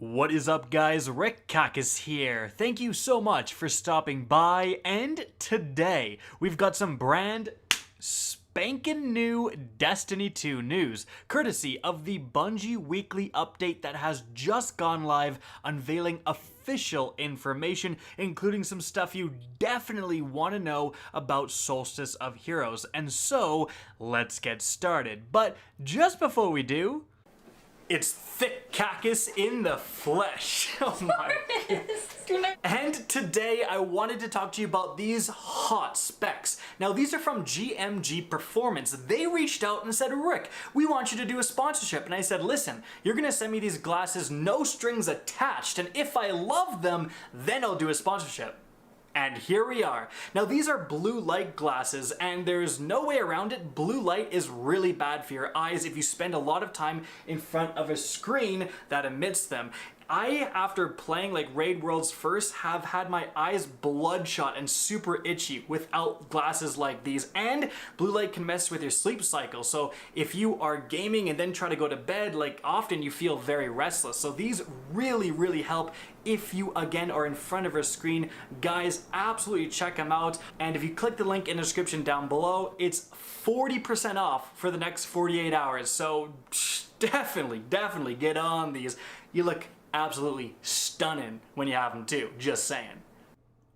What is up, guys? Rick Kakis here. Thank you so much for stopping by, and today we've got some brand spankin' new Destiny 2 news, courtesy of the Bungie weekly update that has just gone live, unveiling official information, including some stuff you definitely want to know about Solstice of Heroes. And so, let's get started. But just before we do, it's thick Kakis in the flesh. Oh my god. And today I wanted to talk to you about these hot specs. Now these are from GMG Performance. They reached out and said, Rick, we want you to do a sponsorship. And I said, listen, you're gonna send me these glasses, no strings attached. And if I love them, then I'll do a sponsorship. And here we are. Now these are blue light glasses, and there's no way around it. Blue light is really bad for your eyes if you spend a lot of time in front of a screen that emits them. I, after playing like Raid Worlds first, have had my eyes bloodshot and super itchy without glasses like these. And blue light can mess with your sleep cycle. So if you are gaming and then try to go to bed, like often you feel very restless. So these really help if you again are in front of a screen. Guys, absolutely check them out. And if you click the link in the description down below, it's 40% off for the next 48 hours. So definitely get on these. You look absolutely stunning when you have them too, just saying.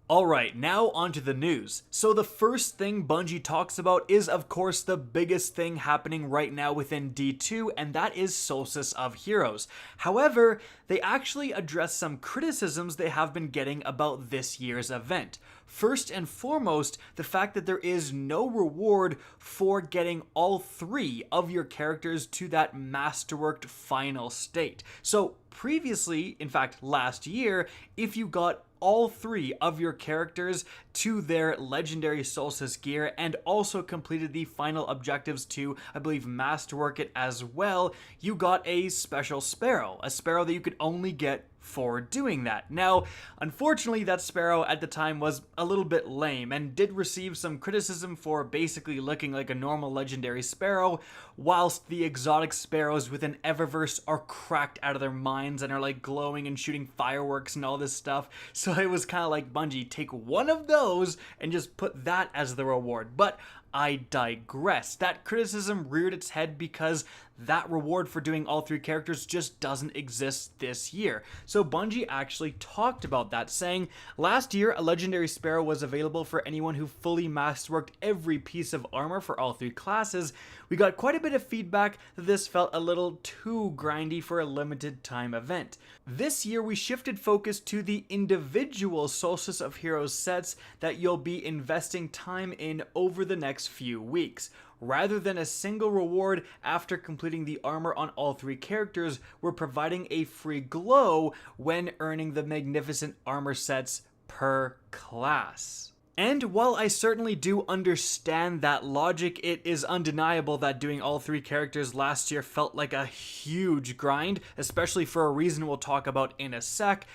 Alright, now onto the news. So the first thing Bungie talks about is of course the biggest thing happening right now within D2, and that is Solstice of Heroes. However, they actually address some criticisms they have been getting about this year's event. First and foremost, the fact that there is no reward for getting all three of your characters to that masterworked final state. So previously, in fact last year, if you got all three of your characters to their legendary Solstice gear and also completed the final objectives to, I believe, masterwork it as well, you got a special sparrow, a sparrow that you could only get for doing that. Now, unfortunately, that sparrow at the time was a little bit lame and did receive some criticism for basically looking like a normal legendary sparrow, whilst the exotic sparrows within Eververse are cracked out of their minds and are like glowing and shooting fireworks and all this stuff. So it was kind of like, Bungie, take one of those and just put that as the reward. But I digress. That criticism reared its head because that reward for doing all three characters just doesn't exist this year. So Bungie actually talked about that, saying, last year a legendary sparrow was available for anyone who fully masterworked every piece of armor for all three classes. We got quite a bit of feedback that this felt a little too grindy for a limited time event. This year we shifted focus to the individual Solstice of Heroes sets that you'll be investing time in over the next few weeks. Rather than a single reward after completing the armor on all three characters, we're providing a free glow when earning the magnificent armor sets per class. And while I certainly do understand that logic, it is undeniable that doing all three characters last year felt like a huge grind, especially for a reason we'll talk about in a sec,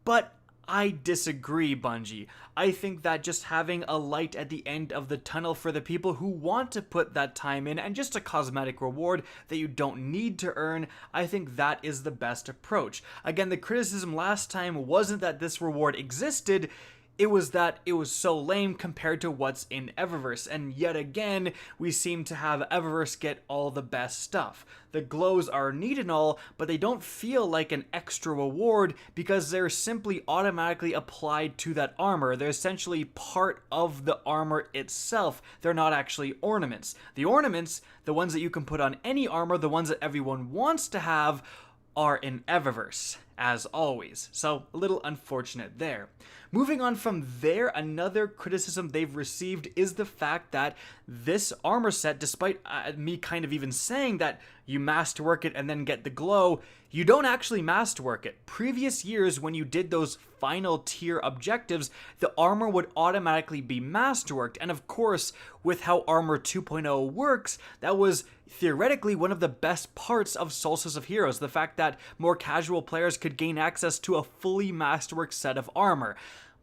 but I disagree, Bungie. I think that just having a light at the end of the tunnel for the people who want to put that time in and just a cosmetic reward that you don't need to earn, I think that is the best approach. Again, the criticism last time wasn't that this reward existed, it was that it was so lame compared to what's in Eververse, and yet again, we seem to have Eververse get all the best stuff. The glows are neat and all, but they don't feel like an extra reward because they're simply automatically applied to that armor. They're essentially part of the armor itself. They're not actually ornaments. The ornaments, the ones that you can put on any armor, the ones that everyone wants to have, are in Eververse, as always. So, a little unfortunate there. Moving on from there, another criticism they've received is the fact that this armor set, despite me kind of even saying that you masterwork it and then get the glow, you don't actually masterwork it. Previous years, when you did those final tier objectives, the armor would automatically be masterworked. And of course, with how Armor 2.0 works, that was theoretically one of the best parts of Solstice of Heroes, the fact that more casual players could gain access to a fully masterworked set of armor.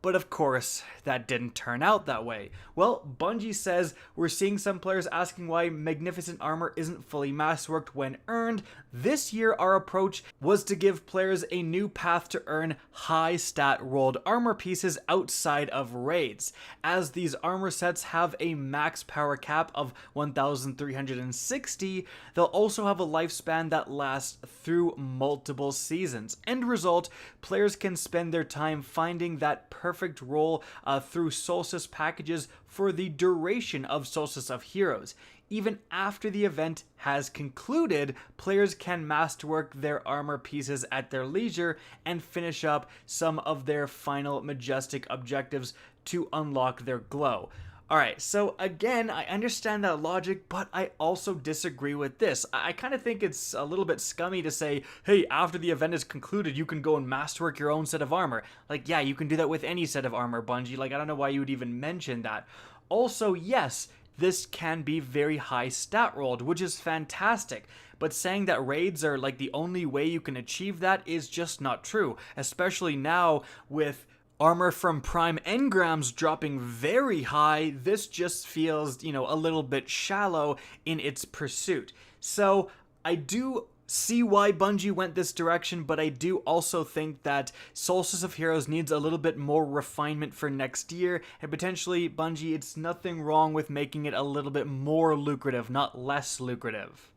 But of course, that didn't turn out that way. Well, Bungie says we're seeing some players asking why Magnificent Armor isn't fully masterworked when earned. This year, our approach was to give players a new path to earn high stat rolled armor pieces outside of raids. As these armor sets have a max power cap of 1,360, they'll also have a lifespan that lasts through multiple seasons. End result, players can spend their time finding that perfect roll through Solstice packages for the duration of Solstice of Heroes. Even after the event has concluded, players can masterwork their armor pieces at their leisure and finish up some of their final majestic objectives to unlock their glow. Alright, so again, I understand that logic, but I also disagree with this. I kind of think it's a little bit scummy to say, hey, after the event is concluded, you can go and masterwork your own set of armor. Like, yeah, you can do that with any set of armor, Bungie. Like, I don't know why you would even mention that. Also, yes, this can be very high stat rolled, which is fantastic. But saying that raids are like the only way you can achieve that is just not true, especially now with armor from Prime Engrams dropping very high. This just feels, a little bit shallow in its pursuit. So I do see why Bungie went this direction, but I do also think that Solstice of Heroes needs a little bit more refinement for next year, and potentially, Bungie, it's nothing wrong with making it a little bit more lucrative, not less lucrative.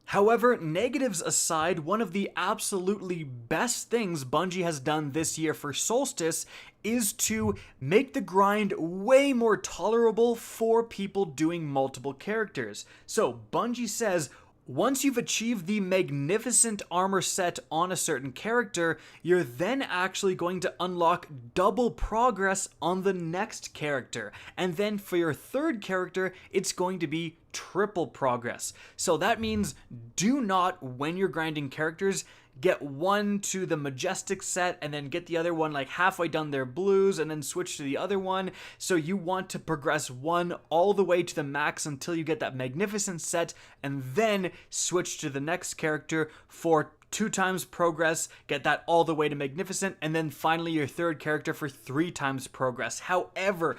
However, negatives aside, one of the absolutely best things Bungie has done this year for Solstice is to make the grind way more tolerable for people doing multiple characters. So Bungie says, once you've achieved the magnificent armor set on a certain character, you're then actually going to unlock double progress on the next character. And then for your third character, it's going to be triple progress. So that means do not, when you're grinding characters, get one to the majestic set and then get the other one like halfway done their blues and then switch to the other one. So you want to progress one all the way to the max until you get that magnificent set and then switch to the next character for 2 times progress, get that all the way to magnificent, and then finally your third character for 3 times progress. However,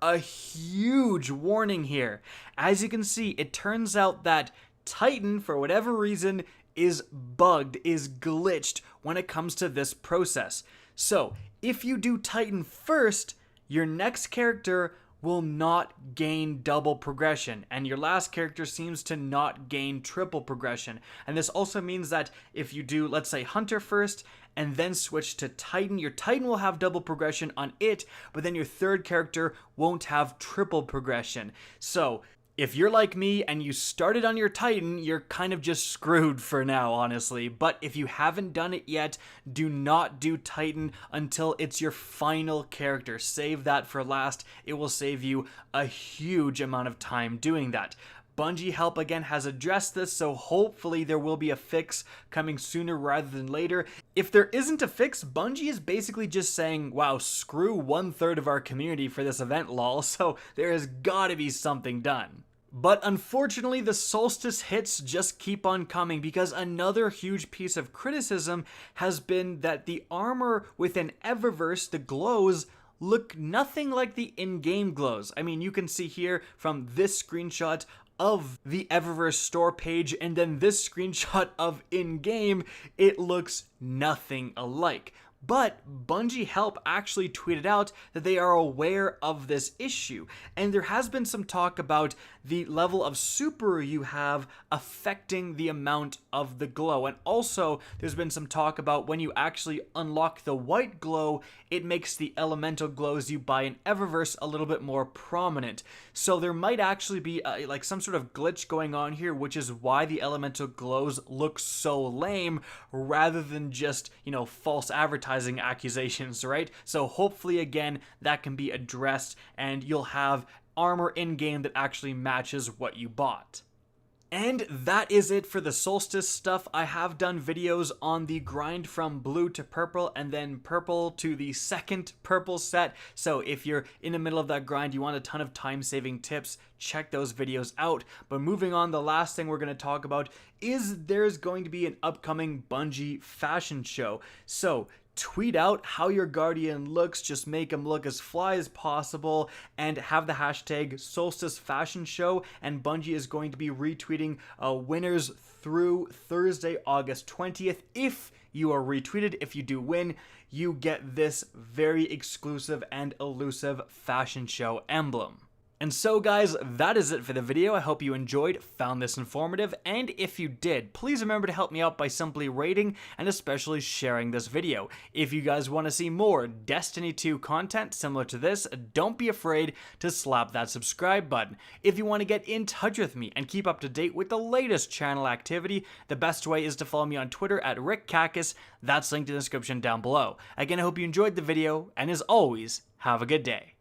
a huge warning here. As you can see, it turns out that Titan, for whatever reason, is bugged, is glitched when it comes to this process. So, if you do Titan first, your next character will not gain double progression, and your last character seems to not gain triple progression. And this also means that if you do, let's say, Hunter first, and then switch to Titan, your Titan will have double progression on it, but then your third character won't have triple progression. So, if you're like me and you started on your Titan, you're kind of just screwed for now, honestly. But if you haven't done it yet, do not do Titan until it's your final character. Save that for last. It will save you a huge amount of time doing that. Bungie Help again has addressed this, so hopefully there will be a fix coming sooner rather than later. If there isn't a fix, Bungie is basically just saying, wow, screw 1/3 of our community for this event, lol, so there has gotta be something done. But unfortunately, the Solstice hits just keep on coming, because another huge piece of criticism has been that the armor within Eververse, the glows, look nothing like the in-game glows. I mean, you can see here from this screenshot of the Eververse store page and then this screenshot of in-game, it looks nothing alike. But Bungie Help actually tweeted out that they are aware of this issue, and there has been some talk about the level of super you have affecting the amount of the glow. And also, there's been some talk about when you actually unlock the white glow, it makes the elemental glows you buy in Eververse a little bit more prominent. So there might actually be like some sort of glitch going on here, which is why the elemental glows look so lame rather than just, false advertising accusations, right? So hopefully, again, that can be addressed and you'll have armor in-game that actually matches what you bought. And that is it for the Solstice stuff. I have done videos on the grind from blue to purple and then purple to the second purple set. So if you're in the middle of that grind, you want a ton of time-saving tips, check those videos out. But moving on, the last thing we're going to talk about is there's going to be an upcoming Bungie fashion show. So tweet out how your Guardian looks, just make him look as fly as possible, and have the hashtag Solstice Fashion Show, and Bungie is going to be retweeting winners through Thursday, August 20th. If you are retweeted, if you do win, you get this very exclusive and elusive fashion show emblem. And so guys, that is it for the video. I hope you enjoyed, found this informative, and if you did, please remember to help me out by simply rating and especially sharing this video. If you guys want to see more Destiny 2 content similar to this, don't be afraid to slap that subscribe button. If you want to get in touch with me and keep up to date with the latest channel activity, the best way is to follow me on Twitter at RickCacus. That's linked in the description down below. Again, I hope you enjoyed the video, and as always, have a good day.